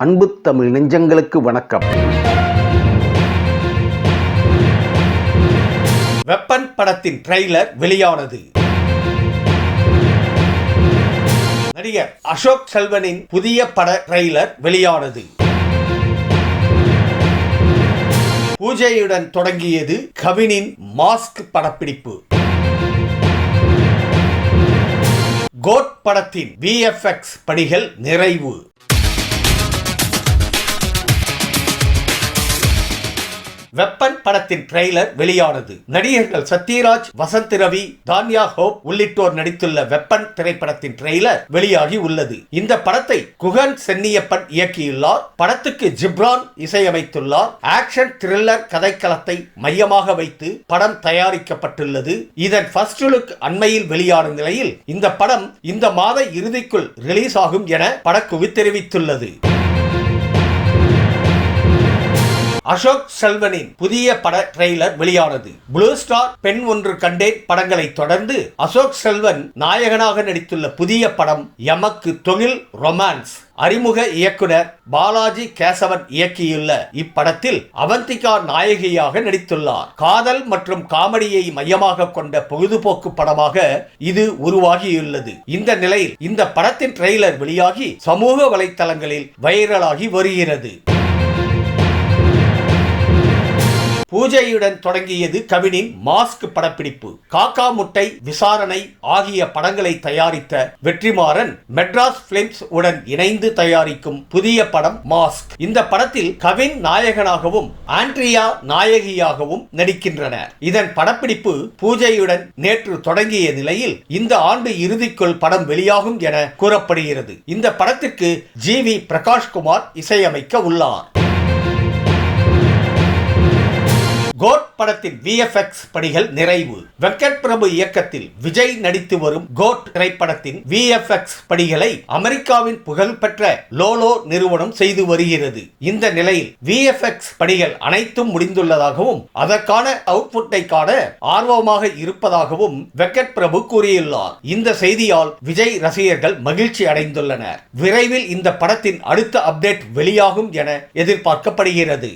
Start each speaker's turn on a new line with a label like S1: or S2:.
S1: அன்பு தமிழ் நெஞ்சங்களுக்கு வணக்கம்.
S2: வெப்பன் படத்தின் ட்ரெய்லர் வெளியானது. நடிகர் அசோக் செல்வனின் புதிய பட ட்ரெய்லர் வெளியானது. பூஜையுடன் தொடங்கியது கவினின் மாஸ்க் படப்பிடிப்பு. கோட் படத்தின் VFX பணிகள் நிறைவு. வெப்பன் படத்தின் ட்ரெய்லர் வெளியானது. நடிகர்கள் சத்யராஜ், வசந்த் ரவி, தான்யா ஹோப் உள்ளிட்டோர் நடித்துள்ள வெப்பன் திரைப்படத்தின் ட்ரெய்லர் வெளியாகி உள்ளது. இந்த படத்தை குகன் சென்னியப்பன் இயக்கியுள்ளார். படத்துக்கு ஜிப்ரான் இசையமைத்துள்ளார். ஆக்ஷன் த்ரில்லர் கதைக்களத்தை மையமாக வைத்து படம் தயாரிக்கப்பட்டுள்ளது. இதன் ஃபர்ஸ்ட் லுக் அண்மையில் வெளியான நிலையில் இந்த படம் இந்த மாத இறுதிக்குள் ரிலீஸ் ஆகும் என படக்குழு தெரிவித்துள்ளது. அசோக் செல்வனின் புதிய பட ட்ரெய்லர் வெளியானது. ப்ளூ ஸ்டார், பெண் ஒன்று கண்டேன் படங்களை தொடர்ந்து அசோக் செல்வன் நாயகனாக நடித்துள்ள புதிய படம் எமக்கு தொழில் ரொமான்ஸ். அறிமுக இயக்குனர் பாலாஜி கேசவன் இயக்கியுள்ள இப்படத்தில் அவந்திகா நாயகியாக நடித்துள்ளார். காதல் மற்றும் காமெடியை மையமாக கொண்ட பொழுதுபோக்கு படமாக இது உருவாகியுள்ளது. இந்த நிலையில் இந்த படத்தின் ட்ரெய்லர் வெளியாகி சமூக வலைத்தளங்களில் வைரலாகி வருகிறது. பூஜையுடன் தொடங்கியது கவினின் மாஸ்க் படப்பிடிப்பு. காக்கா முட்டை, விசாரணை ஆகிய படங்களை தயாரித்த வெற்றிமாறன் மெட்ராஸ் பிலிம்ஸ் உடன் இணைந்து தயாரிக்கும் புதிய படம் மாஸ்க். இந்த படத்தில் கவின் நாயகனாகவும் ஆண்ட்ரியா நாயகியாகவும் நடிக்கின்றனர். இதன் படப்பிடிப்பு பூஜையுடன் நேற்று தொடங்கிய நிலையில் இந்த ஆண்டு இறுதிக்குள் படம் வெளியாகும் என கூறப்படுகிறது. இந்த படத்திற்கு GV பிரகாஷ்குமார் இசையமைக்க உள்ளார். கோட் படத்தின் VFX பணிகள் நிறைவு. வெங்கட் பிரபு இயக்கத்தில் விஜய் நடித்து வரும் கோட் திரைப்படத்தின் VFX பணிகளை அமெரிக்காவின் புகழ்பெற்ற லோலோ நிறுவனம் செய்து வருகிறது. இந்த நிலையில் VFX பணிகள் அனைத்தும் முடிந்துள்ளதாகவும் அதற்கான அவுட்புட்டை காண ஆர்வமாக இருப்பதாகவும் வெங்கட் பிரபு கூறியுள்ளார். இந்த செய்தியால் விஜய் ரசிகர்கள் மகிழ்ச்சி அடைந்துள்ளனர். விரைவில் இந்த படத்தின் அடுத்த அப்டேட் வெளியாகும் என எதிர்பார்க்கப்படுகிறது.